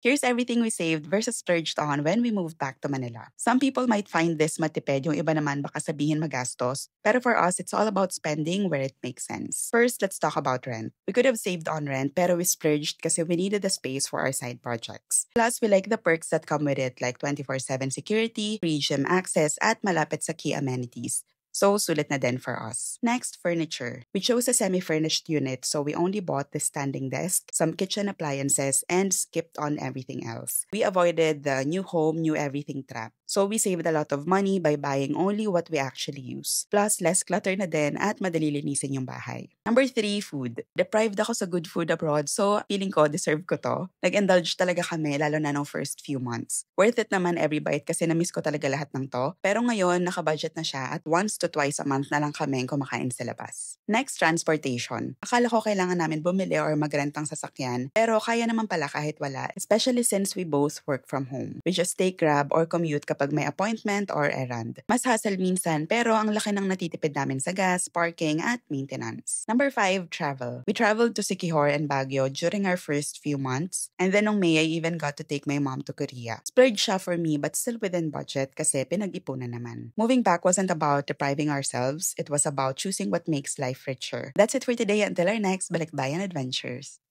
Here's everything we saved versus splurged on when we moved back to Manila. Some people might find this matipid, yung iba naman baka sabihin magastos. Pero for us, it's all about spending where it makes sense. First, let's talk about rent. We could have saved on rent, pero we splurged kasi we needed the space for our side projects. Plus, we like the perks that come with it like 24/7 security, free gym access, at malapit sa key amenities. So, sulit na din for us. Next, furniture. We chose a semi-furnished unit, so we only bought the standing desk, some kitchen appliances, and skipped on everything else. We avoided the new home, new everything trap. So, we saved a lot of money by buying only what we actually use. Plus, less clutter na din at madali linisin yung bahay. Number 3, food. Deprived ako sa good food abroad, so feeling ko deserve ko to. Nag-indulge talaga kami, lalo na ng first few months. Worth it naman every bite kasi na-miss ko talaga lahat ng to. Pero ngayon, naka-budget na siya at once to twice a month na lang kami kumakain sa labas. Next, transportation. Akala ko kailangan namin bumili or magrentang sasakyan, pero kaya naman pala kahit wala, especially since we both work from home. We just take Grab or commute kapag may appointment or errand. Mas hassle minsan, pero ang laki ng natitipid namin sa gas, parking, at maintenance. Number 5, travel. We traveled to Siquijor and Baguio during our first few months, and then nung May, I even got to take my mom to Korea. Splurge siya for me, but still within budget kasi pinag-ipunan naman. Moving back wasn't about depriving ourselves, it was about choosing what makes life richer. That's it for today. Until our next Balikbayan Adventures.